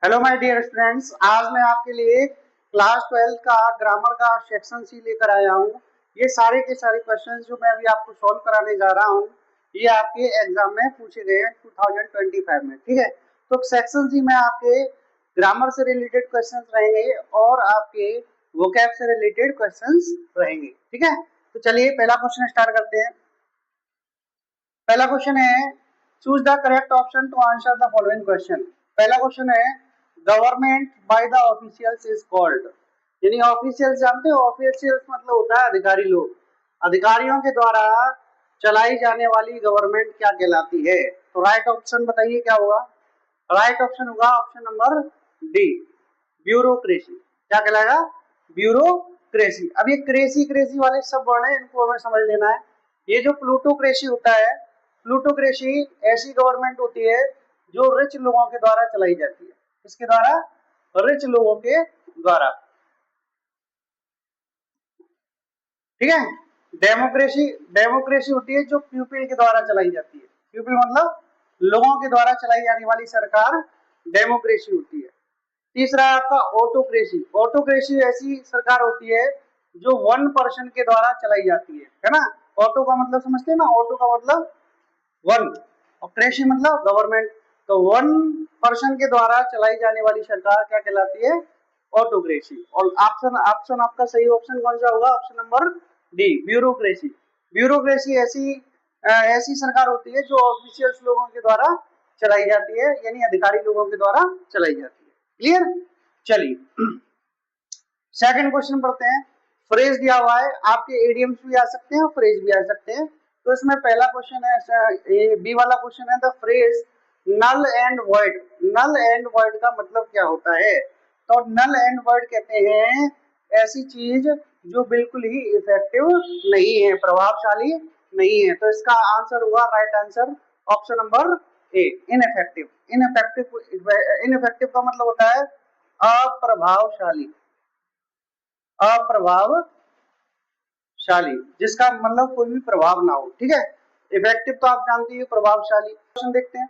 Hello my dear students, आज मैं आपके लिए क्लास 12 का ग्रामर का सेक्शन सी लेकर आया हूँ। ये सारे के सारे क्वेश्चंस जो मैं अभी आपको सॉल्व कराने जा रहा हूँ, ये आपके एग्जाम में पूछे गए हैं 2025 में। ठीक है, तो सेक्शन सी में आपके ग्रामर से रिलेटेड क्वेश्चंस रहेंगे और आपके वोकैब से रिलेटेड क्वेश्चंस रहेंगे। ठीक है, तो चलिए पहला क्वेश्चन स्टार्ट करते हैं। पहला क्वेश्चन है, choose the correct option to answer the following question. पहला क्वेश्चन है, government by the officials is called. यानी ऑफिशियल्स जानते हो, ऑफिशियल्स मतलब होता है अधिकारी लोग। अधिकारियों के द्वारा चलाई जाने वाली गवर्नमेंट क्या कहलाती है? तो राइट ऑप्शन बताइए क्या होगा? राइट ऑप्शन होगा ऑप्शन नंबर डी, ब्यूरोक्रेसी। क्या कहलाएगा? ब्यूरोक्रेसी। अब ये क्रेसी क्रेसी वाले सब वर्ड हैं, इनको हमें समझ लेना है। ये जो प्लूटोक्रेसी होता है, प्लूटोक्रेसी ऐसी गवर्नमेंट होती है जो रिच लोगों के द्वारा चलाई जाती है। किसके द्वारा? रिच लोगों के द्वारा। ठीक है। डेमोक्रेसी, डेमोक्रेसी होती है जो पीपल के द्वारा चलाई जाती है। पीपल मतलब लोगों के द्वारा चलाई जाने वाली सरकार डेमोक्रेसी होती है। तीसरा है आपका ऑटोक्रेसी। ऑटोक्रेसी ऐसी सरकार होती है जो 1% के द्वारा चलाई जाती है ना। ऑटो का मतलब समझते हैं ना, ऑटो का मतलब 1 और क्रेसी मतलब गवर्नमेंट। तो 1% के द्वारा चलाई जाने वाली सरकार क्या कहलाती है? ऑटोक्रेसी। और ऑप्शन ऑप्शन आपका सही ऑप्शन कौन सा होगा? Option number D, bureaucracy. Bureaucracy ऐसी सरकार होती है जो ऑफिशियल्स लोगों के द्वारा चलाई जाती है, यानी अधिकारी लोगों के द्वारा चलाई जाती है। क्लियर? चलिए सेकंड क्वेश्चन पढ़ते हैं। फ्रेज दिया हुआ है, आपके एडियम्स भी आ सकते हैं और फ्रेज भी आ सकते हैं। तो इसमें पहला क्वेश्चन है, बी वाला क्वेश्चन है, the phrase null and void. Null and void का मतलब क्या होता है? तो नल एंड वॉइड कहते हैं ऐसी चीज जो बिल्कुल ही इफेक्टिव नहीं है, प्रभावशाली नहीं है। तो इसका आंसर हुआ right answer option number A, ineffective. Ineffective का मतलब होता है अप्रभावशाली। अप्रभावशाली जिसका मतलब कोई भी प्रभाव ना हो। ठीक है, इफेक्टिव तो आप जानते हैं, प्रभावशाली। क्वेश्चन देखते हैं।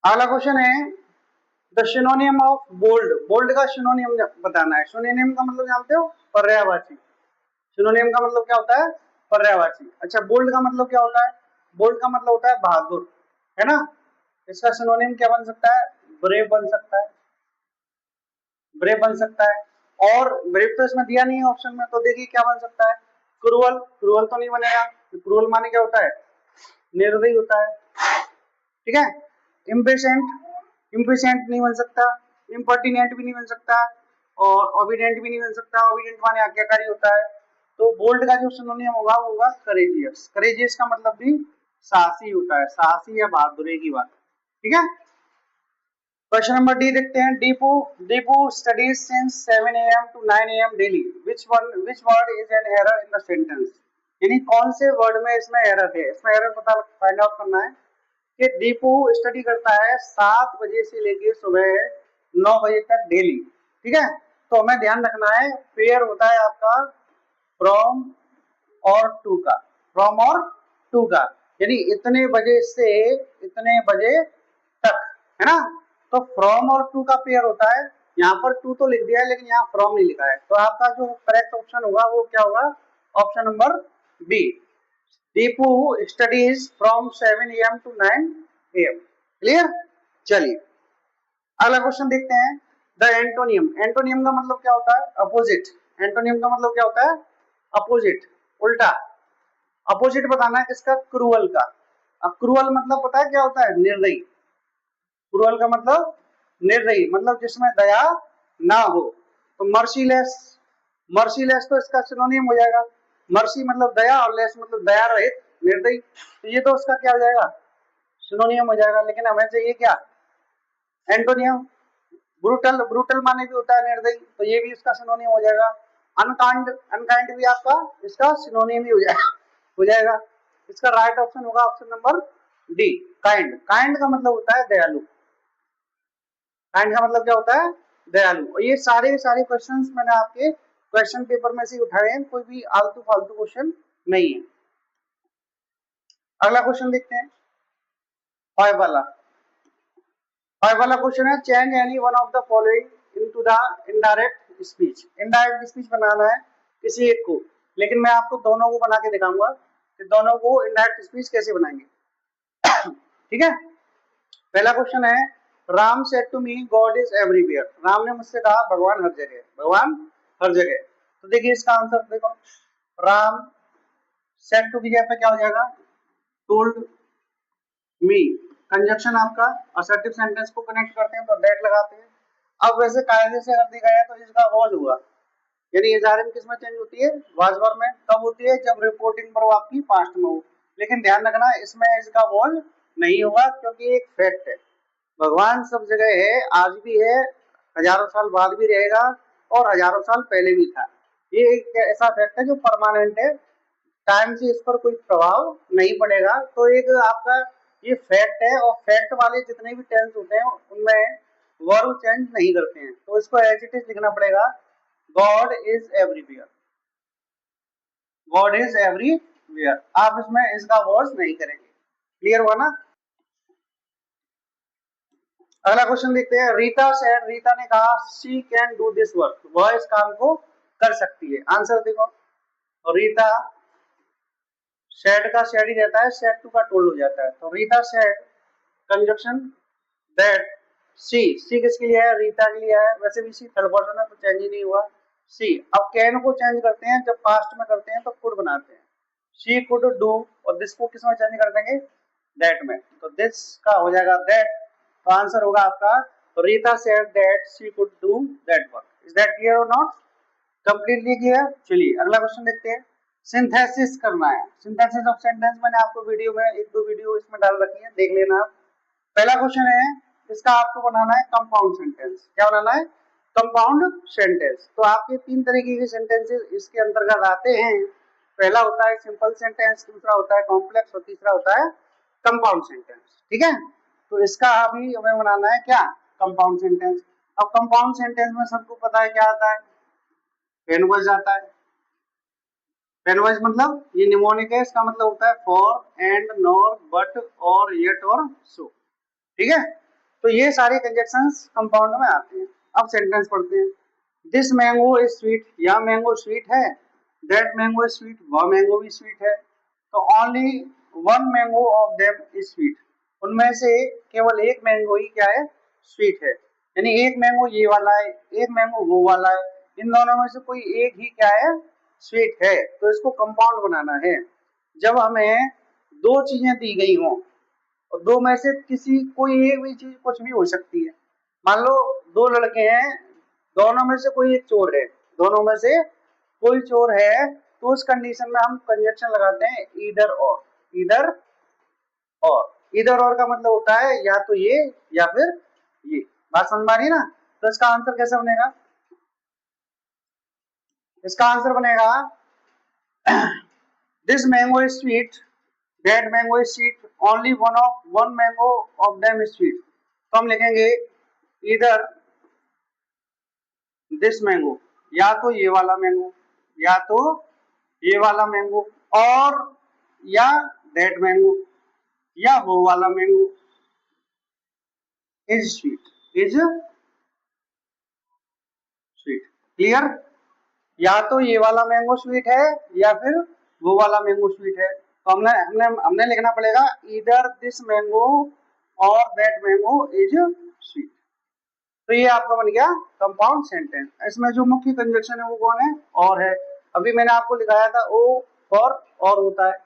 अगला क्वेश्चन है, the synonym of bold. Bold का सिनोनियम बताना है। सिनोनियम का मतलब जानते हो? पर्यायवाची। सिनोनियम का मतलब क्या होता है? पर्यायवाची। अच्छा, बोल्ड का मतलब क्या होता है? बोल्ड का मतलब होता है बहादुर, है ना। इसका सिनोनियम क्या बन सकता है? ब्रेव बन सकता है, ब्रेव बन सकता है। और ब्रेव तो इसमें दिया नहीं है ऑप्शन में, तो देखिए क्या बन सकता है? क्रूअल। क्रूअल तो नहीं बनेगा। क्रूअल माने क्या होता है? निर्दयी होता है। ठीक है। इम्पेशेंट, इम्पेशेंट नहीं बन सकता। इम्पर्टिनेंट भी नहीं बन सकता और ओबीडिएंट भी नहीं बन सकता। ओबीडिएंट माने आज्ञाकारी होता है। तो बोल्ड का जो सिनोनियम होगा वो होगा करेजियस। करेजियस का मतलब भी साहसी होता है, साहसी या बहादुरी की बात। ठीक है। क्वेश्चन नंबर डी देखते हैं। Deepu Deepu studies since 7 AM to 9 AM daily. Which word is an error in the sentence? यानी कौन से वर्ड में इसमें एरर है? इसमें एरर पता फाइंड आउट करना है कि दीपू स्टडी करता है 7 बजे से लेके सुबह 9 बजे तक डेली। ठीक है, तो हमें ध्यान रखना है पेयर होता है आपका फ्रॉम और टू का। फ्रॉम और टू का यानी इतने बजे से इतने बजे तक, है ना। तो फ्रॉम और टू का पेयर होता है। यहाँ पर टू तो लिख दिया है लेकिन यहाँ फ्रॉम नहीं लिखा है, तो आपका जो करेक्ट ऑप्शन होगा वो क्या होगा? Option number B, Deepu studies from 7 AM to 9 AM। Clear? चलिए अगला क्वेश्चन देखते हैं। The antonym. एंटोनियम का मतलब क्या होता है? अपोजिट। एंटोनियम का मतलब क्या होता है? अपोजिट, उल्टा। अपोजिट बताना है किसका? क्रूअल का। अब क्रूअल मतलब पता है क्या होता है? निर्दयी। क्रूअल का मतलब निर्दयी, मतलब जिसमें दया ना हो। तो मर्सीलेस, मर्सीलेस तो इसका सिनोनिम हो जाएगा। मर्सी मतलब दया और लेस मतलब दया रहित, निर्दयी। तो ये तो उसका क्या हो जाएगा? सिनोनियम हो जाएगा। लेकिन हमें चाहिए क्या? एंटोनियम। ब्रूटल, ब्रूटल माने भी होता है निर्दयी, तो ये भी इसका सिनोनिम हो जाएगा। अनकाइंड, अनकाइंड भी आपका इसका सिनोनिम ही हो जाएगा। इसका राइट ऑप्शन होगा option number D, kind. Kind का मतलब होता है दयालु। काइंड का मतलब क्या होता है? दयालु। और ये सारे सारे क्वेश्चंस मैंने आपके क्वेश्चन पेपर में से उठाए हैं, कोई भी आलतू फालतू क्वेश्चन नहीं है। अगला क्वेश्चन देखते हैं, 5 वाला। 5 वाला क्वेश्चन है, change any one of the following into the indirect speech. Indirect speech बनाना है किसी एक को, लेकिन मैं आपको दोनों को बना के दिखाऊंगा कि दोनों को इनडायरेक्ट स्पीच कैसे बनाएंगे। ठीक है, पहला क्वेश्चन है, Ram said to me God is everywhere. Ram ने मुझसे कहा भगवान हर जगह, भगवान हर जगह। तो देखिए इसका आंसर देखो, राम सेड टू की जगह पे क्या हो जाएगा, टोल्ड मी। कंजक्शन आपका असर्टिव सेंटेंस को कनेक्ट करते हैं तो दैट लगाते हैं। अब वैसे कायदे से अगर देखा जाए तो इसका वॉज हुआ, यानी इजारे किस में चेंज होती है, वाज वर्ब में। कब होती है, जब रिपोर्टिंग पर आपकी पास्ट में हो। लेकिन ध्यान रखना इसमें इसका वॉज नहीं होगा, क्योंकि एक फैक्ट है, भगवान सब जगह है, आज भी है, हजारों साल बाद भी रहेगा और हजारों साल पहले भी था। ये एक ऐसा फैक्ट है जो परमानेंट है, टाइम से इस पर कोई प्रभाव नहीं पड़ेगा। तो एक आपका ये फैक्ट है, और फैक्ट वाले जितने भी टेंस होते हैं उनमें वर्ब चेंज नहीं करते हैं, तो इसको एज इट इज लिखना पड़ेगा, God is everywhere. God is everywhere, आप इसमें इसका वर्ड नहीं करेंगे। क्लियर हुआ ना। अगला क्वेश्चन देखते हैं, रीता सेड, रीता ने कहा she can do this work, वह इस काम को कर सकती है। आंसर देखो, रीता, सेड का सेड ही रहता है, सेड टू का टोल्ड हो जाता है, तो रीता सेड कंजक्शन दैट सी किसके लिए है, रीता के लिए है। वैसे भी सी थर्ड पर्सन है तो चेंज ही नहीं हुआ सी। अब कैन को चेंज करते हैं, जब पास्ट में करते हैं तो कुड बनाते हैं, शी कुड डू, और दिस को किस में चेंज कर देंगे, दैट में, तो दिस का हो जाएगा दैट। तो आंसर होगा आपका, Rita said that she could do that work. Is that clear और नॉट, कंप्लीटली क्लियर। चलिए अगला क्वेश्चन देखते हैं, सिंथेसिस करना है। सिंथेसिस ऑफ सेंटेंस मैंने आपको वीडियो में एक दो वीडियो इसमें डाल रखी है, देख लेना आप। पहला क्वेश्चन है, इसका आपको बनाना है कंपाउंड सेंटेंस। क्या बनाना है, कंपाउंड सेंटेंस। तो आपके तीन तरीके के सेंटेंसेस इसके अंतर्गत आते हैं। पहला होता है सिंपल सेंटेंस, दूसरा होता है कॉम्प्लेक्स, और तीसरा होता है कंपाउंड सेंटेंस। ठीक है, तो इसका अभी हमें बनाना है क्या, कंपाउंड सेंटेंस। अब कंपाउंड सेंटेंस में सबको पता है क्या आता है, पेनवर्ज आता है। पेनवर्ज मतलब ये निमोनिक है, इसका मतलब होता है फॉर, एंड, नॉर, बट, और, येट और सो। ठीक है, तो ये सारे कंजक्शंस कंपाउंड में आते हैं। अब सेंटेंस पढ़ते हैं, दिस मैंगो इज स्वीट, यह मैंगो स्वीट है। दैट मैंगो इज स्वीट, वह मैंगो भी स्वीट है। तो only one mango of them is sweet, उनमें से केवल एक मैंगो ही क्या है, स्वीट है। यानी एक मैंगो ये वाला है, एक मैंगो वो वाला है, इन दोनों में से कोई एक ही क्या है, स्वीट है। तो इसको कंपाउंड बनाना है। जब हमें दो चीजें दी गई हों और दो में से किसी कोई एक भी चीज कुछ भी हो सकती है। मान लो दो लड़के हैं, दोनों में से कोई एक चोर है, दोनों में से कोई चोर है, तो उस कंडीशन में हम कंजक्शन लगाते हैं ईदर और। ईदर और, ईदर और का मतलब होता है या तो ये या फिर ये। बात समझ में आ रही है ना। तो इसका आंसर कैसे बनेगा, इसका आंसर बनेगा this mango is sweet, that mango is sweet, only one mango of them is sweet. तो हम लिखेंगे इधर दिस मैंगो, या तो ये वाला मैंगो, या तो ये वाला मैंगो, और या दैट मैंगो, या वो वाला mango is sweet, is sweet. Clear, या तो ये वाला मैंगो स्वीट है या फिर वो वाला मैंगो स्वीट है। तो हमने हमने हमने लिखना पड़ेगा इधर दिस मैंगो और दैट मैंगो इज स्वीट। तो ये आपका बन गया कंपाउंड सेंटेंस। इसमें जो मुख्य कंजक्शन है वो कौन है, और है। अभी मैंने आपको लिखाया था ओ फॉर और होता है,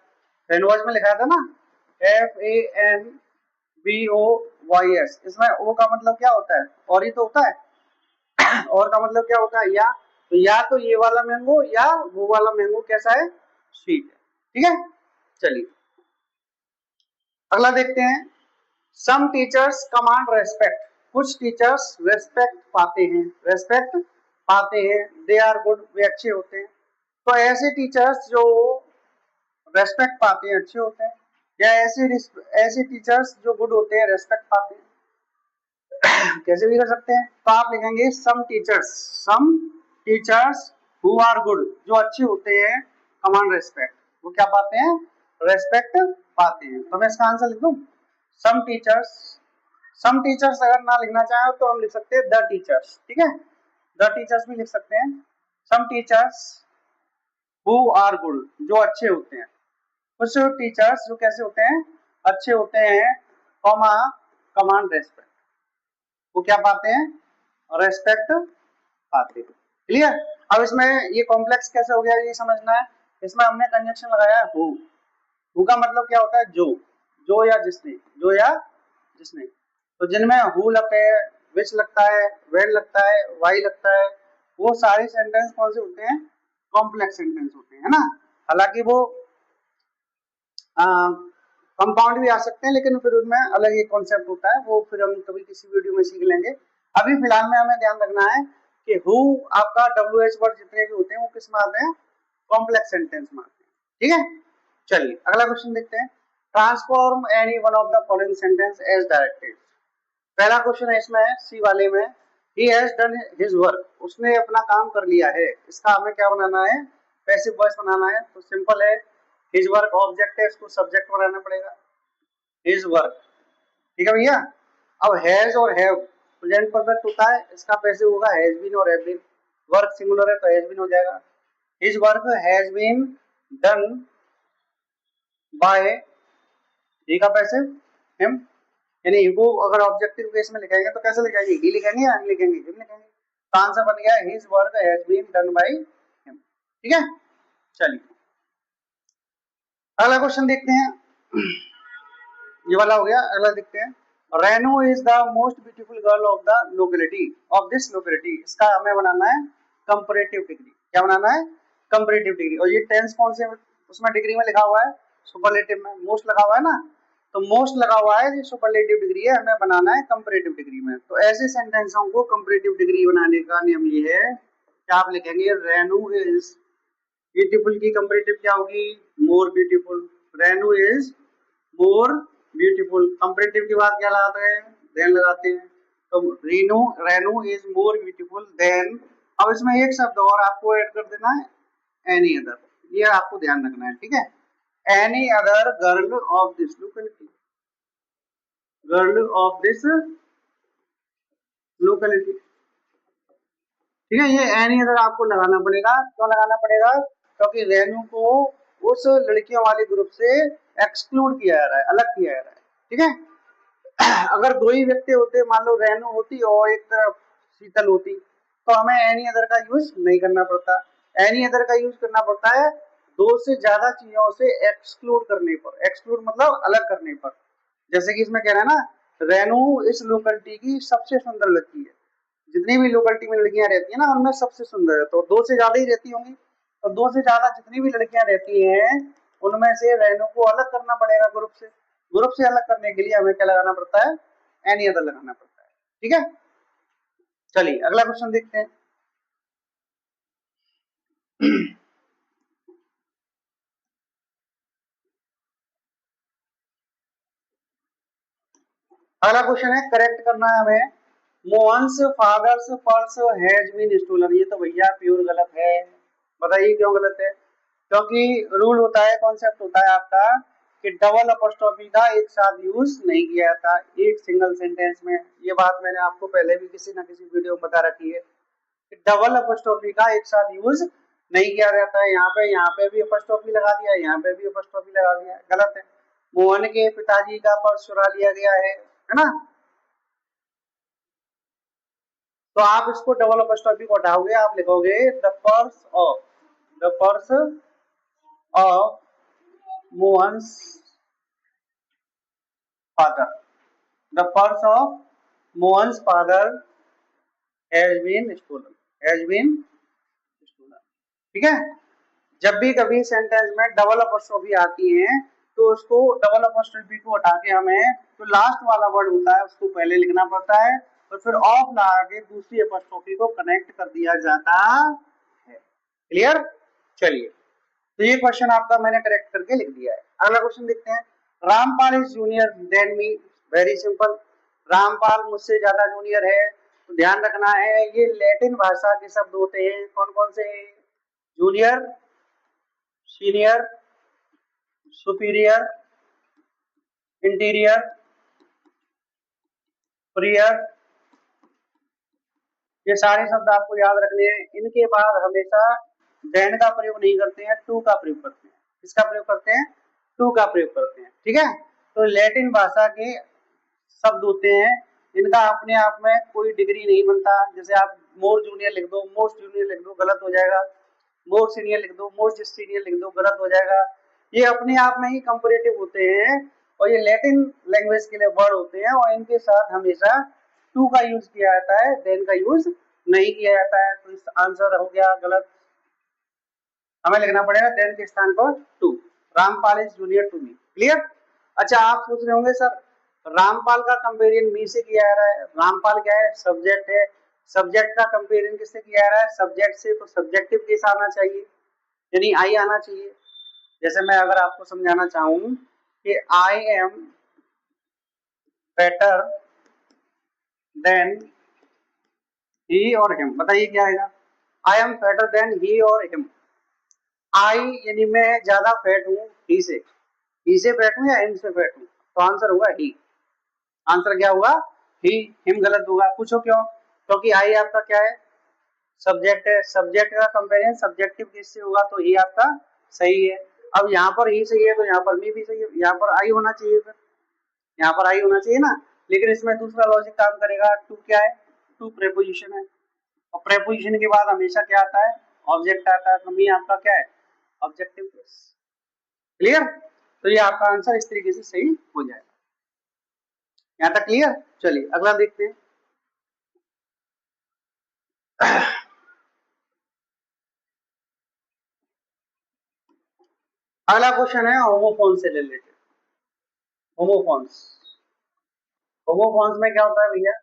पेनवर्ज में लिखाया था ना, FANBOYS। इसमें ओ का मतलब क्या होता है, और ही तो होता है। और का मतलब क्या होता है, या तो, या तो ये वाला मैंगो या वो वाला मैंगो कैसा है, स्वीट है। ठीक है, चलिए अगला देखते हैं, सम टीचर्स कमांड रेस्पेक्ट। कुछ टीचर्स रेस्पेक्ट पाते हैं, रेस्पेक्ट पाते हैं, दे आर गुड, वे अच्छे होते हैं। तो ऐसे टीचर्स जो रेस्पेक्ट पाते हैं अच्छे होते हैं, या ऐसे टीचर्स जो गुड होते हैं रेस्पेक्ट पाते हैं, कैसे भी कर सकते हैं। तो आप लिखेंगे some teachers who are good, जो अच्छे होते हैं, कमांड रेस्पेक्ट, वो क्या पाते हैं, रेस्पेक्ट पाते हैं। तो मैं इसका आंसर लिख दूं सम टीचर्स। सम टीचर्स अगर ना लिखना चाहे तो हम लिख सकते हैं द टीचर्स, ठीक है, द टीचर्स भी लिख सकते हैं। Some teachers who are good, जो अच्छे होते हैं। कुछ टीचर्स जो कैसे होते हैं, अच्छे होते हैं, कॉमा कमांड रेस्पेक्ट, वो क्या पाते हैं, रेस्पेक्ट पाते हैं। क्लियर। अब इसमें ये कॉम्प्लेक्स कैसे हो गया ये समझना है। इसमें हमने कंजक्शन लगाया है हु का मतलब क्या होता है, जो या जिसने, जो या जिसने। तो जिनमें हु लगते है, विच लगता है, वेन लगता है, वाई लगता है, वो सारे सेंटेंस कौन से होते हैं, कॉम्प्लेक्स सेंटेंस होते हैं, है ना। हालांकि वो कंपाउंड भी आ सकते हैं, लेकिन फिर उनमें अलग एक कॉन्सेप्ट होता है, वो फिर हम कभी किसी वीडियो में सीख लेंगे। अभी फिलहाल में हमें ध्यान रखना है कि हु आपका WH वर्ड जितने भी होते हैं वो किस में आते हैं, कॉम्प्लेक्स सेंटेंस में आते हैं, ठीक है। चलिए अगला क्वेश्चन देखते हैं। Transform any one of the following sentence as directed. पहला क्वेश्चन है इसमें सी वाले में, he has done his work, उसने अपना काम कर लिया है। इसका हमें क्या बनाना है, पैसिव वॉइस बनाना है। तो सिंपल है, हिज वर्क ऑब्जेक्ट है, इसको सब्जेक्ट बनाना पड़ेगा, हिज वर्क, ठीक है भैया। अब हैज और हैव प्रेजेंट परफेक्ट होता है, इसका पैसिव होगा हैज बीन और हैव बीन। वर्क सिंगुलर है तो हैज बीन हो जाएगा। His work has been done by, he का पैसिव हिम, यानी इनको अगर ऑब्जेक्टिव केस में लिखेंगे तो कैसे लिखेंगे, ही लिखेंगे या हम लिखेंगे, हिम लिखेंगे। तो आंसर बन गया his work has been done by him, ठीक है। चलिए अगला क्वेश्चन देखते हैं, ये वाला हो गया। अगला देखते हैं, Renu is the most beautiful girl of the locality, of this locality. इसका हमें बनाना है कंपैरेटिव डिग्री। क्या बनाना है, कंपैरेटिव डिग्री। और ये टेंस कौन से उसमें डिग्री में लिखा हुआ है, सुपरलेटिव में मोस्ट लगा हुआ है ना, तो मोस्ट लगा हुआ है, ये सुपरलेटिव डिग्री है, हमें बनाना है कंपैरेटिव डिग्री में। तो ऐसे सेंटेंसों को कंपैरेटिव डिग्री बनाने का नियम ये है कि आप लिखेंगे रेनू इज ब्यूटीफुल की कंपैरेटिव क्या होगी, more beautiful. Renu is more beautiful, comparative की बात क्या लगाते हैं, देन लगाते हैं। तो Renu Renu is more beautiful then. अब इसमें एक शब्द और आपको ऐड कर देना है, एनी अदर, ये आपको ध्यान रखना है, ठीक है। Any other girl of this locality, girl of this locality, ठीक है। ये एनी अदर आपको लगाना पड़ेगा। क्यों लगाना पड़ेगा, क्योंकि रेनू को उस लड़कियों वाले ग्रुप से एक्सक्लूड किया जा रहा है, अलग किया जा रहा है, ठीक है। अगर दो ही व्यक्ति होते, मान लो रेनू होती और एक तरफ शीतल होती, तो हमें एनी अदर का यूज नहीं करना पड़ता। एनी अदर का यूज करना पड़ता है दो से ज्यादा चीजों से एक्सक्लूड करने पर। एक्सक्लूड मतलब अलग करने पर। जैसे कि इसमें कह रहा है ना, रेनू इस लोकेलिटी की सबसे सुंदर लड़की है। जितनी भी लोकेलिटी में लड़कियां रहती है ना, उनमें सबसे सुंदर है, तो दो से ज्यादा ही रहती होंगी। तो दो से ज्यादा जितनी भी लड़कियां रहती हैं, उनमें से रेनू को अलग करना पड़ेगा ग्रुप से। ग्रुप से अलग करने के लिए हमें क्या लगाना पड़ता है, एनी अदर लगाना पड़ता है, ठीक है। चलिए अगला क्वेश्चन देखते हैं। अगला क्वेश्चन है, करेक्ट करना है हमें। Mohan's father's purse has been stolen, ये तो भैया प्योर गलत है। बताइए क्यों गलत है। क्योंकि रूल होता है, कॉन्सेप्ट होता है आपका कि डबल अपॉस्ट्रोफी का एक साथ यूज नहीं किया जाता एक सिंगल सेंटेंस में। ये बात मैंने आपको पहले भी किसी ना किसी वीडियो में बता रखी है कि डबल अपॉस्ट्रोफी का एक साथ यूज नहीं किया जाता है। यहाँ पे भी अपॉस्ट्रोफी लगा दिया, यहाँ पे भी अपॉस्ट्रोफी लगा दिया, गलत है। मोहन के पिताजी का पर्स चुरा लिया गया है ना। तो आप इसको डबल अपॉस्ट्रोफी को हटाओगे, आप लिखोगे the purse of Mohan's father, the purse of Mohan's father has been stolen, has been stolen, ठीक है। जब भी कभी सेंटेंस में डबल अपॉस्ट्रोफी आती है तो उसको डबल अपॉस्ट्रोफी को हटा के हमें जो लास्ट वाला वर्ड होता है उसको पहले लिखना पड़ता है, और फिर ऑफ लगा के दूसरी अपॉस्ट्रोफी को कनेक्ट कर दिया जाता है। क्लियर। चलिए तो ये क्वेश्चन आपका मैंने करेक्ट करके लिख दिया है। अगला क्वेश्चन देखते हैं। Rampal is junior than me, very simple. Rampal मुझसे ज्यादा जूनियर है। तो ध्यान रखना है ये लैटिन भाषा के शब्द होते हैं। कौन कौन से, junior, senior, superior, interior, prior, ये सारे शब्द आपको याद रखने हैं। इनके बाद हमेशा देन का प्रयोग नहीं करते हैं, टू का प्रयोग करते हैं। किसका प्रयोग करते हैं? टू का प्रयोग करते हैं। ठीक है, तो लैटिन भाषा के शब्द होते हैं, इनका अपने आप में कोई डिग्री नहीं बनता। जैसे आप मोर जूनियर लिख दो, मोस्ट जूनियर लिख दो, गलत हो जाएगा। मोर सीनियर लिख दो, मोस्ट सीनियर लिख दो, गलत हो जाएगा। ये अपने आप में ही कंपैरेटिव होते हैं और ये लैटिन लैंग्वेज के लिए वर्ड होते हैं और इनके साथ हमेशा टू का यूज किया जाता है, देन का यूज नहीं किया जाता है। तो इस आंसर हो गया गलत, हमें लिखना पड़ेगा देन के स्थान पर to. Rampal is junior to me. Clear? अच्छा, आप सोच रहे होंगे सर रामपाल का कंपेरिजन मी से किया जा रहा है। रामपाल क्या है? सब्जेक्ट है। सब्जेक्ट का कंपेरिजन किससे किया जा रहा है? सब्जेक्ट से। तो सब्जेक्टिव केस आना चाहिए, यानी आई आना चाहिए। जैसे मैं अगर आपको समझाना चाहूं कि I am better than he और हिम, बताइए क्या आएगा? I am better than he और हिम। आई यानी मैं ज्यादा फेट हूँ ही से फेट हूँ या हिम से फेट हूँ? तो आंसर होगा ही। आंसर क्या होगा? ही। हिम गलत होगा। पूछो क्यों? क्योंकि आई आपका क्या है? सब्जेक्ट है। सब्जेक्ट का कंपेरिजन सब्जेक्टिव केस से होगा, तो ही आपका सही है। अब यहाँ पर ही सही है तो यहाँ पर मी भी सही है, यहाँ पर आई होना चाहिए, फिर यहाँ पर आई होना चाहिए ना। लेकिन इसमें दूसरा लॉजिक काम करेगा। टू क्या है? टू प्रेपोजिशन है और प्रेपोजिशन के बाद हमेशा क्या आता है? ऑब्जेक्ट आता है। तो मी आपका क्या है? Objective case. क्लियर? तो ये आपका आंसर इस तरीके से सही हो जाएगा। यहाँ तक क्लियर? चलिए अगला देखते हैं। अगला क्वेश्चन है होमोफोन से रिलेटेड। होमोफोन्स, होमोफोन्स में क्या होता है भैया?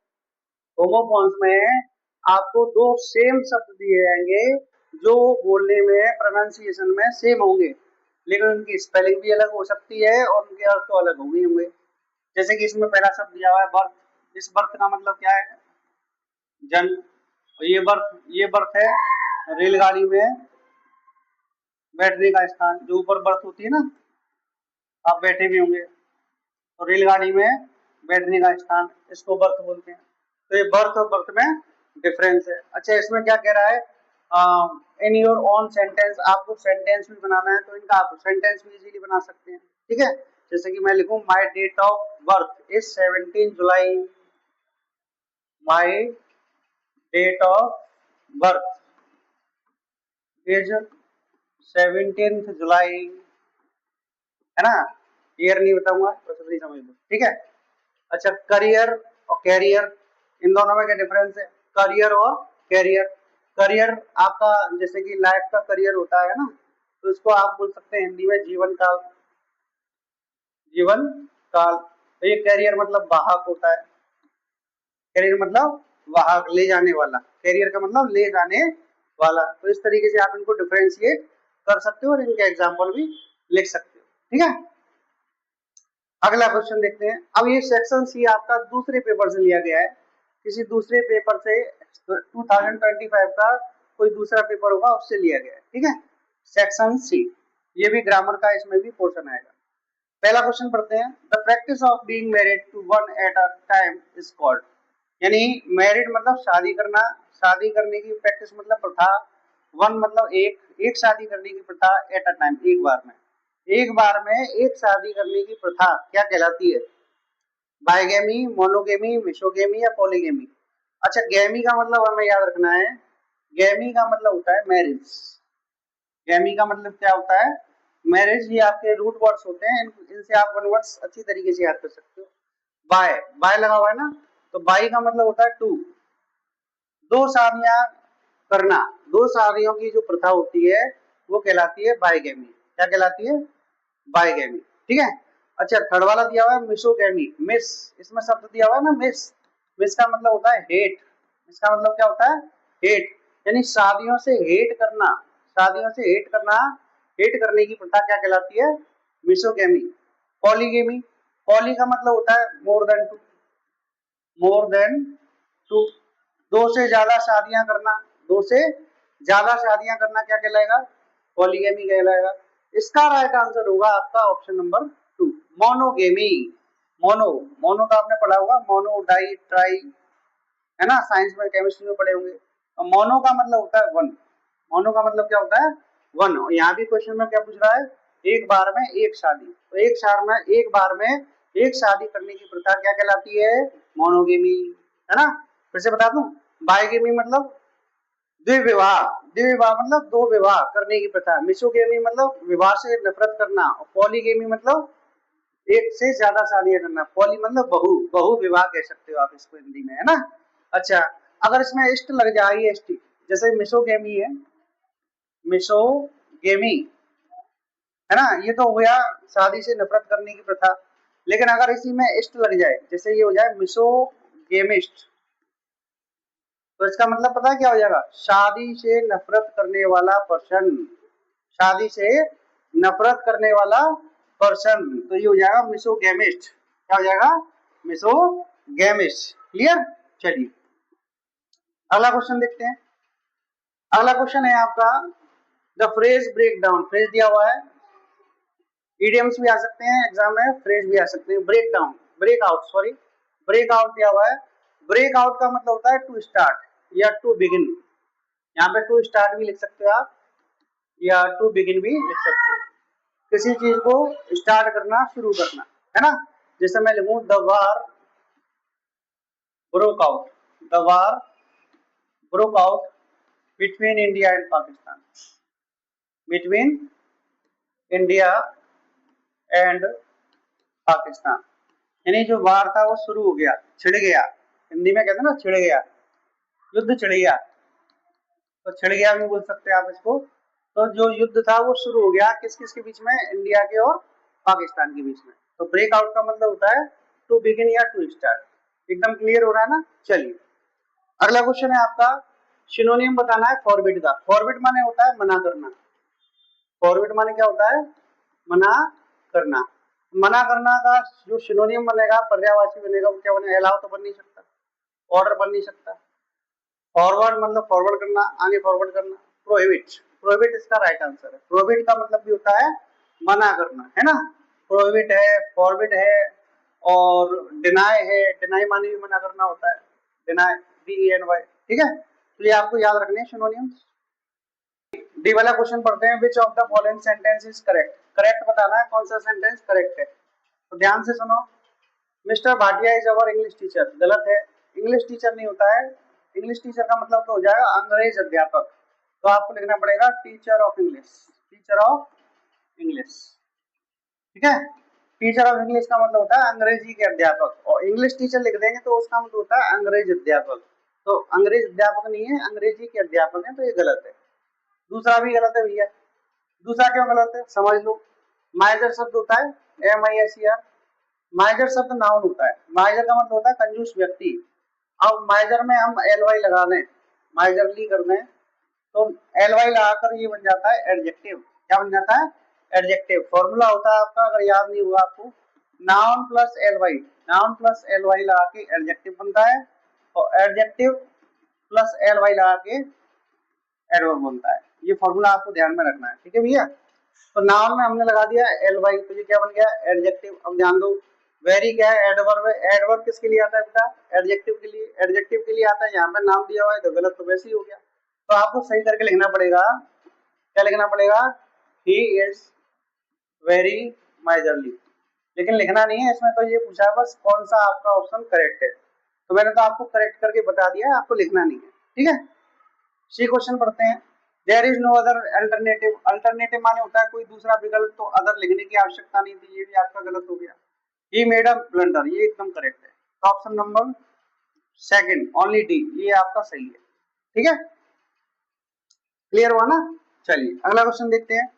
होमोफोन्स में आपको दो सेम शब्द दिए जाएंगे जो बोलने में प्रोनाउंसिएशन में सेम होंगे, लेकिन उनकी स्पेलिंग भी अलग हो सकती है और उनके अर्थ तो अलग होंगे। जैसे कि इसमें पहला शब्द दिया हुआ है बर्थ। इस बर्थ का मतलब क्या है? जन्म। और ये बर्थ है रेलगाड़ी में बैठने का स्थान, जो ऊपर बर्थ होती है ना, आप बैठे भी होंगे, तो रेलगाड़ी में बैठने का स्थान, इसको बर्थ बोलते हैं। तो ये बर्थ और बर्थ में डिफरेंस है। अच्छा, इसमें क्या कह रहा है? इन योर ओन सेंटेंस, आपको सेंटेंस भी बनाना है तो इनका आप सेंटेंस भी इजीली बना सकते हैं। ठीक है, जैसे कि मैं लिखूं my date of birth is 17 July. My date of birth is 17 July, है ना? ईयर नहीं बताऊंगा तो सब नहीं समझ लो। ठीक है। अच्छा, करियर और कैरियर, इन दोनों में क्या डिफरेंस है? करियर और कैरियर। करियर आपका जैसे कि लाइफ का करियर होता है ना, तो इसको आप बोल सकते हैं हिंदी में जीवन काल। जीवन काल। तो ये कैरियर मतलब वाहक होता है। कैरियर मतलब वाहक, ले जाने वाला। कैरियर का मतलब ले जाने वाला। तो इस तरीके से आप इनको डिफरेंशिएट कर सकते हो और इनके एग्जाम्पल भी लिख सकते हो। ठीक है, अगला क्वेश्चन देखते हैं। अब ये सेक्शन सी आपका दूसरे पेपर से लिया गया है, किसी दूसरे पेपर से 2025 का कोई दूसरा पेपर होगा उससे लिया गया है। ठीक है, सेक्शन सी, ये भी ग्रामर का इसमें भी पोर्शन आएगा। पहला क्वेश्चन पढ़ते हैं। The practice of being married to one at a time is called, यानी मैरिड मतलब शादी करना, शादी करने की प्रैक्टिस मतलब प्रथा, वन मतलब एक शादी करने की प्रथा, एट अ टाइम एक बार में एक शादी करने की प्रथा क्या कहलाती है? बाइगेमी, मोनोगेमी, मिसोगेमी या पॉलीगेमी? अच्छा, गैमी का मतलब हमें याद रखना है। गैमी का मतलब होता है मैरिज। गैमी का मतलब क्या होता है? मैरिज। ये आपके रूट वर्ड्स होते हैं, इनसे आप वन वर्ड्स अच्छी तरीके से याद कर सकते हो। बाय, बाय लगा हुआ है ना, तो बाई का मतलब होता है टू, दो शादियां करना। दो शादियों की जो प्रथा होती है वो कहलाती है बाइगेमी। क्या कहलाती है? बाइगेमी। ठीक है। अच्छा, थर्ड वाला दिया हुआ है मिसोगेमी। मिस, इसमें शब्द दिया हुआ है ना मिस। मिस का मतलब होता है हेट। इसका मतलब क्या होता है? हेट, यानी शादियों से हेट करना। शादियों से हेट करना, हेट करने की प्रथा क्या कहलाती है? मिसोगेमी। पॉलीगेमी, पॉली का मतलब होता है more than two. More than two, दो से ज्यादा शादियां करना। दो से ज्यादा शादियां करना क्या कहलाएगा? पॉलीगेमी कहलाएगा। इसका राइट आंसर होगा आपका option number two, monogamy. Mono, mono का आपने पढ़ा होगा, मोनो डाई ट्राई, है ना, साइंस में केमिस्ट्री में पढ़े होंगे। तो मोनो का मतलब होता है वन, मोनो का मतलब क्या होता है वन। और यहाँ भी क्वेश्चन में क्या पूछ रहा है, एक बार में एक शादी, तो एक बार में एक शादी करने की प्रथा क्या कहलाती है, मोनोगेमी, है ना। फिर से बता दूं, बाइगेमी मतलब द्विविवाह, द्विविवाह मतलब दो विवाह करने की प्रथा, मिसोगेमी मतलब विवाह से नफरत करना, और पॉलीगेमी मतलब एक से ज्यादा शादियां करना, पॉली मतलब बहु, बहु विवाह कह सकते हो आप इसको हिंदी में, है ना। अच्छा, अगर इसमें इष्ट लग जाए, एसटी, जैसे मिसोगेमी है, मिसोगेमी, है ना, ये तो हो गया शादी से नफरत करने की प्रथा। लेकिन अगर इसी में इष्ट लग जाए, जैसे ये हो जाए मिसोगेमिस्ट, तो इसका मतलब पता है क्या हो जाएगा, शादी से नफरत करने वाला पर्सन, शादी से नफरत करने वाला पर्सन, तो ये हो जाएगा मिसोगेमिस्ट, क्या हो जाएगा, मिसोगेमिस्ट। क्लियर। चलिए अगला क्वेश्चन देखते हैं। अगला क्वेश्चन है आपका, the phrase break down, phrase दिया हुआ है, इडियम्स भी आ सकते हैं एग्जाम में, फ्रेज भी आ सकते हैं। Break down, break out, sorry, break out दिया हुआ है। ब्रेक आउट का मतलब होता है टू स्टार्ट या टू बिगिन, यहाँ पे टू स्टार्ट भी लिख सकते हो आप, या टू बिगिन भी लिख सकते हो, किसी चीज को स्टार्ट करना, शुरू करना, है ना। जैसे मैं लिखूं, the war broke out, the war broke out between India and Pakistan, between India and Pakistan, यानी जो वार था वो शुरू हो गया, छिड़ गया, हिंदी में कहते हैं ना छिड़ गया, युद्ध छिड़ गया, तो छिड़ गया भी बोल सकते हैं आप इसको। तो जो युद्ध था वो शुरू हो गया, किस किस के बीच में, इंडिया के और पाकिस्तान के बीच में। तो ब्रेक आउट का मतलब होता है टू बिगिन या टू स्टार्ट। एकदम क्लियर हो रहा है ना। चलिए अगला क्वेश्चन है आपका, सिनोनियम बताना है फॉरबिड का। फॉरबिड माने होता है मना करना, फॉरबिड माने क्या होता है, मना करना। मना करना का जो सिनोनियम बनेगा, पर्यायवाची बनेगा, वो क्या बनेगा, अलाउ तो बन नहीं सकता, ऑर्डर बन नहीं सकता। फॉरवर्ड मतलब फॉरवर्ड करना, आगे फॉरवर्ड करना। प्रोहिबिट, प्रोहिबिट इसका राइट आंसर है। प्रोहिबिट का मतलब भी होता है मना करना, है ना। प्रोहिबिट है, फॉरबिट है, और डिनाई है, डिनाई माने भी मना करना होता है, डिनाई, DENY, ठीक है। तो ये आपको याद रखने हैं सिनोनिम्स। डी वाला क्वेश्चन पढ़ते हैं, which of the following sentence is correct. Correct बताना है कौन सा सेंटेंस करेक्ट है, तो ध्यान से सुनो। Mister Bhatia is our English teacher, गलत है, इंग्लिश टीचर नहीं होता है। इंग्लिश टीचर का मतलब तो हो जाएगा अंग्रेज अध्यापक, तो आपको लिखना पड़ेगा teacher of English, teacher of English, ठीक है। टीचर ऑफ इंग्लिश का मतलब होता है अंग्रेजी के अध्यापक, और इंग्लिश टीचर लिख देंगे तो उसका मतलब होता है अंग्रेज अध्यापक, तो अंग्रेज अध्यापक नहीं है, अंग्रेजी के अध्यापक है, तो ये गलत है। दूसरा भी गलत है भैया। दूसरा क्यों गलत है समझ लो। माइजर शब्द होता है MISER, माइजर शब्द नाउन होता है, माइजर का मतलब होता है कंजूस व्यक्ति। अब माइजर में हम LY लगा दें, माइजरली कर दें, तो LY लगाकर ये बन जाता है एडजेक्टिव, क्या बन जाता है, एडजेक्टिव। फॉर्मूला होता है आपका, अगर याद नहीं हुआ आपको, noun plus LY, noun plus LY लगा के एडजेक्टिव बनता है, और एडजेक्टिव प्लस LY लगा के एडवर्ब बनता है। ये फॉर्मूला आपको ध्यान में रखना है, ठीक है भैया। तो नाउन में हमने लगा दिया LY, तो ये क्या बन गया, एडजेक्टिव। अब ध्यान दो, वेरी क्या है, एडवर्ब है। एडवर्ब किसके लिए आता है बेटा, एडजेक्टिव के लिए, एडजेक्टिव के लिए आता है। यहाँ पे नाम दिया हुआ है तो गलत तो वैसे ही हो गया, तो आपको सही करके लिखना पड़ेगा। क्या लिखना पड़ेगा, ही इज वेरी माइजरली, लेकिन लिखना नहीं है इसमें, तो ये पूछा है बस कौन सा आपका ऑप्शन करेक्ट है, तो मैंने तो आपको करेक्ट करके बता दिया, आपको लिखना नहीं है, ठीक है। सी क्वेश्चन पढ़ते हैं, there is no other alternative. Alternative माने होता है कोई दूसरा विकल्प, तो अदर लिखने की आवश्यकता नहीं थी, ये भी आपका गलत हो गया। ही मेड अ ब्लंडर, ये एकदम करेक्ट है, तो option number second only D, ये आपका सही है, ठीक है। क्लियर हुआ ना। चलिए अगला क्वेश्चन देखते हैं,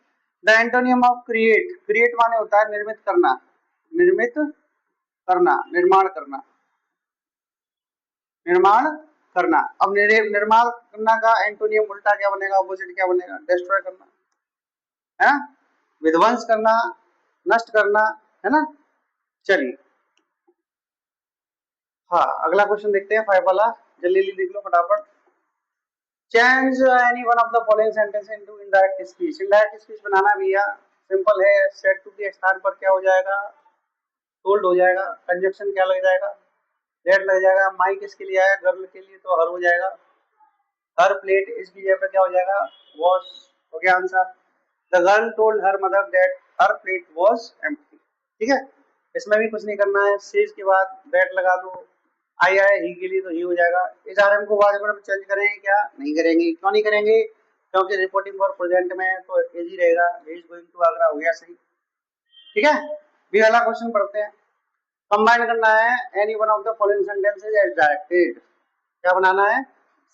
the antonym of create. Create माने होता है निर्मित करना, निर्मित करना, निर्माण करना, निर्माण करना। अब निर्माण करना का एंटोनियम उल्टा क्या बनेगा, ऑपोजिट क्या बनेगा, डिस्ट्रॉय करना, है, विध्वंस करना, नष्ट करना, है ना। चलिए हाँ अगला क्वेश्चन देखते हैं, 5 वाला, जल्दी जल्दी देख लो फटाफट। Change any one of the following sentence into indirect speech. Indirect speech बनाना भैया सिंपल है, सेट टू के स्थान पर क्या हो जाएगा, टोल्ड हो जाएगा, कंजक्शन क्या लग जाएगा, दैट लग जाएगा, माई किसके लिए आया, गर्ल के लिए, तो हर हो जाएगा, हर प्लेट इसकी जगह पे क्या हो जाएगा, वॉश, हो गया answer. The girl told her mother that her plate was empty. ठीक है, इसमें भी कुछ नहीं करना है, सीज के बाद दैट लगा दो, आई आए ही के लिए तो ही हो जाएगा। इस आरएम को बाद में चेंज करेंगे क्या, नहीं करेंगे, क्यों नहीं करेंगे, क्योंकि रिपोर्टिंग फॉर प्रेजेंट में है तो इजी रहेगा, he is going to Agra, हो गया सही। ठीक है, बी वाला क्वेश्चन पढ़ते हैं। कंबाइन करना है any one of the following sentences as directed. क्या बनाना है,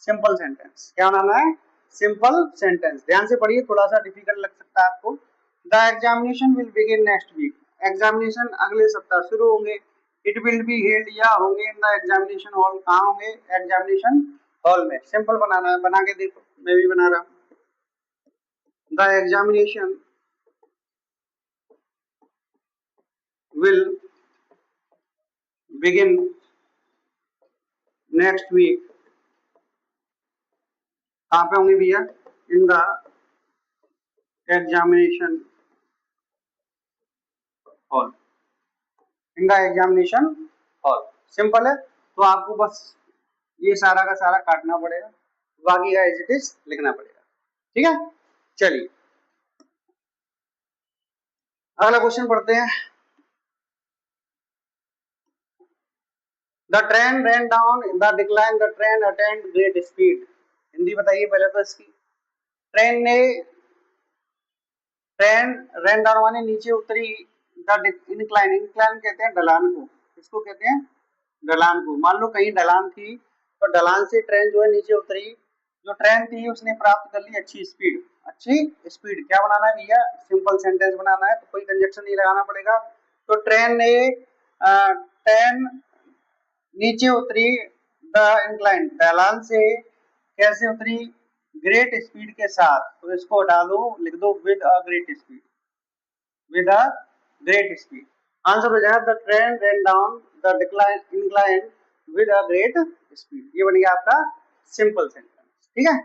सिंपल सेंटेंस। क्या बनाना है, सिंपल सेंटेंस। ध्यान से पढ़िए, थोड़ा सा डिफिकल्ट लग सकता है आपको। The examination will begin next week. Examination अगले सप्ताह शुरू होंगे। इट विल बी हेल्ड, या होंगे, इन द एग्जामिनेशन हॉल। कहाँ होंगे, एग्जामिनेशन हॉल में। सिंपल बनाना है, बना के देखो, मैं भी बना रहा हूँ। The examination will begin next week। कहाँ पे होंगे भैया, in the examination hall, in the examination hall. Simple है, तो आपको बस ये सारा का सारा काटना पड़ेगा, बाकी का एज इट इज लिखना पड़ेगा। ठीक है, चलिए अगला क्वेश्चन पढ़ते हैं। The train rain down the decline, the train attend great speed. Hindi बताइए पहले तो इसकी। ट्रेन ने, ट्रेन रैन डाउन माने नीचे उतरी, द इंक्लाइन, इंक्लाइन कहते हैं ढलान को, इसको कहते हैं ढलान को। मान लो कहीं ढलान थी, तो ढलान से ट्रेन जो है नीचे उतरी, जो ट्रेन थी उसने प्राप्त कर ली अच्छी स्पीड। अच्छी स्पीड क्या बनाना है भैया, सिंपल सेंटेंस बनाना है, तो कोई कंजक्शन नहीं लगाना पड़ेगा। तो ट्रेन ने, ट्रेन नीचे उतरी, द इंक्लाइन ढलान से कैसे उतरी, ग्रेट स्पीड के साथ, तो इसको डालो, लिख दो with a great speed, with a great speed. Answer हो जाएगा the train rain down the decline incline with a great speed. ये बन गया आपका सिंपल सेंटेंस। ठीक है,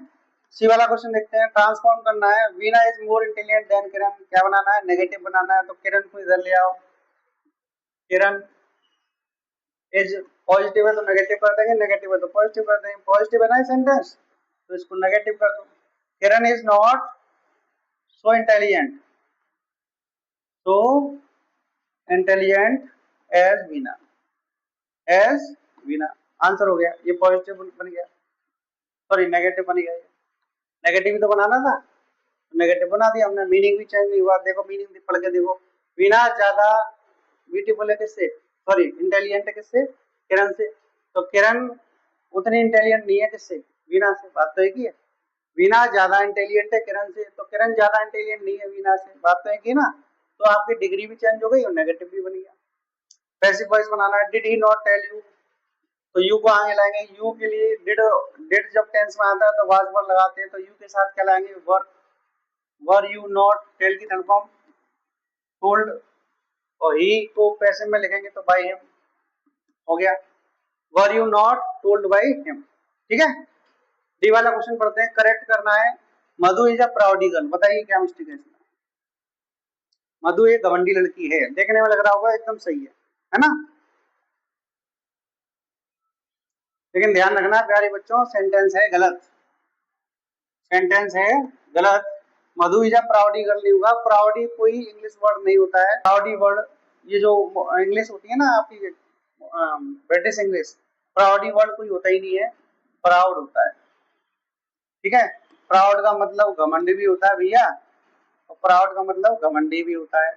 सी वाला क्वेश्चन देखते हैं। ट्रांसफॉर्म करना है, Veena is more intelligent than Kiran. क्या बनाना है, नेगेटिव बनाना है, तो किरण को इधर ले आओ। किरण इज पॉजिटिव है तो नेगेटिव कर देंगे, नेगेटिव है तो पॉजिटिव कर देंगे। पॉजिटिव है ना सेंटेंस, तो इसको नेगेटिव कर दो। Kiran is not so intelligent, so intelligent as Veena, as Veena. Answer हो गया, ये पॉजिटिव बन गया, सॉरी नेगेटिव बन गया। नेगेटिव तो बनाना था, नेगेटिव बना दिया हमने, मीनिंग भी चेंज नहीं हुआ। देखो मीनिंग पढ़ के देखो, वीना ज्यादा ब्यूटीफुल है किससे, सॉरी इंटेलिजेंट है किससे, किरण से। तो किरण उतनी इंटेलिजेंट नहीं है किससे, वीना से। बात तो एक ही है, वीना ज्यादा इंटेलिजेंट है किरण से, तो किरण ज्यादा इंटेलिजेंट नहीं है वीना से। बात तो एक ही ना, तो आपकी डिग्री भी चेंज हो गई और नेगेटिव भी बन गया। पैसिव वॉइस बनाना है, did he not tell you, तो यू को आगे लाएंगे। यू के लिए डिड, डिड जब टेंस में आता है तो वाज वर्ड लगाते हैं, तो यू के साथ क्या लाएंगे, वर। वर यू नॉट, टेल की कन्फर्म, टोल्ड, और ही को पैसिव में लिखेंगे तो बाय हिम, हो गया। Were you not told by him. ठीक है, डी वाला क्वेश्चन पढ़ते हैं। करेक्ट करना है, मधु इज अ प्राउडी गर्ल। बताइए क्या मिस्टेक है इसमें। मधु एक घमंडी लड़की है, देखने में लग रहा होगा एकदम सही है ना। लेकिन ध्यान रखना प्यारे बच्चों, सेंटेंस है गलत, सेंटेंस है गलत। मधु इज अ प्राउडी गर्ल नहीं होगा, प्राउडी कोई इंग्लिश वर्ड नहीं होता है। प्राउडी वर्ड, ये जो इंग्लिश होती है ना आपकी, ब्रिटिश इंग्लिश, प्राउडी वर्ड कोई होता ही नहीं है, प्राउड होता है। ठीक है, प्राउड का मतलब घमंडी भी होता है भैया, और प्राउड का मतलब घमंडी भी होता है।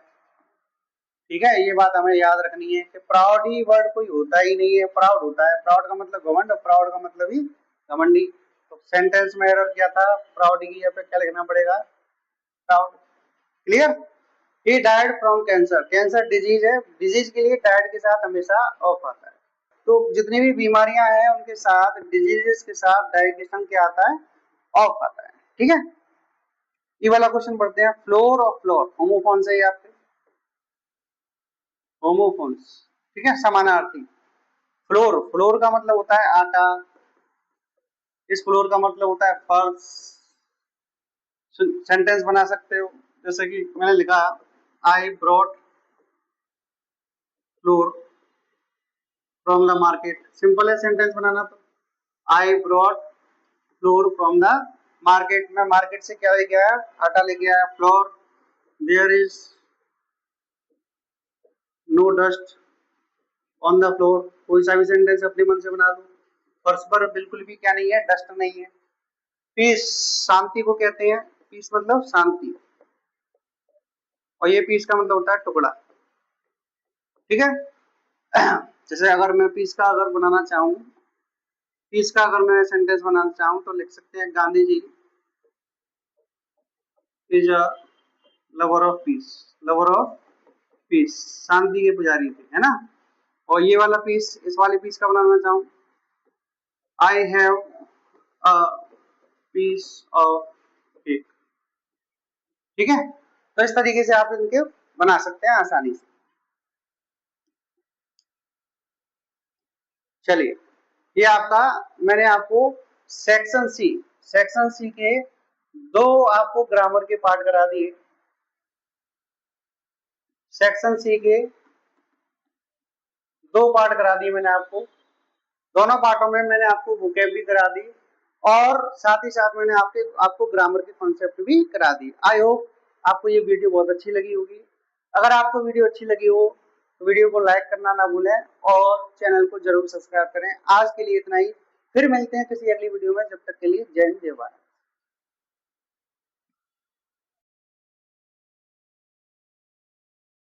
ठीक है, ये बात हमें याद रखनी है कि प्राउडी वर्ड कोई होता ही नहीं है, प्राउड होता है। प्राउड का मतलब घमंड, और प्राउड का मतलब ही घमंडी। तो सेंटेंस में एरर क्या था, प्राउडी की जगह पे क्या लिखना पड़ेगा, proud. Clear. He died from cancer, cancer disease है, डिजीज के लिए डाइड के साथ हमेशा ऑफ आता है। तो जितनी भी बीमारियां हैं उनके साथ, डिजीजेस के साथ डाइजेशन क्या आता है, ऑफ आता है। ठीक है, ये वाला क्वेश्चन पढ़ते हैं। फ्लोर और फ्लोर होमोफोन से ही आपके, होमोफोन्स, ठीक है, समानार्थी। फ्लोर, फ्लोर का मतलब होता है आटा, इस फ्लोर का मतलब होता है फर्श। सेंटेंस बना सकते हो, जैसे कि मैंने लिखा, I brought flour from the market. Simple है सेंटेंस बनाना। तो I brought flour from the market, मैं मार्केट से क्या लेके आया, आटा लेके आया। Flour, there is no dust on the floor, कोई सा भी सेंटेंस अपने मन से बना दो। फर्श पर बिल्कुल भी क्या नहीं है, डस्ट नहीं है। पीस, शांति को कहते हैं, पीस मतलब शांति, और ये पीस का मतलब होता है टुकड़ा। ठीक है। जैसे अगर मैं पीस का अगर बनाना चाहूं, पीस का अगर मैं सेंटेंस बनाना चाहूं तो लिख सकते हैं Gandhi ji is a lover of peace, lover of peace, शांति के पुजारी थे, है ना। और ये वाला पीस, इस वाले पीस का बनाना चाहूं, I have a piece of cake. ठीक है। तो इस तरीके से आप इनके बना सकते हैं आसानी से। चलिए, ये आपका, मैंने आपको सेक्शन सी के दो आपको ग्रामर के पार्ट करा दिए। सेक्शन सी के दो पार्ट करा दिए मैंने आपको। दोनों पार्टों में मैंने आपको वोकैब भी करा दी, और साथ ही साथ मैंने आपको ग्रामर के कॉन्सेप्ट भी करा दी। आई होप आपको ये वीडियो बहुत अच्छी लगी होगी। अगर आपको वीडियो अच्छी लगी हो तो वीडियो को लाइक करना ना भूलें, और चैनल को जरूर सब्सक्राइब करें। आज के लिए इतना ही, फिर मिलते हैं किसी अगली वीडियो में। जब तक के लिए जय हिंद, जय भारत।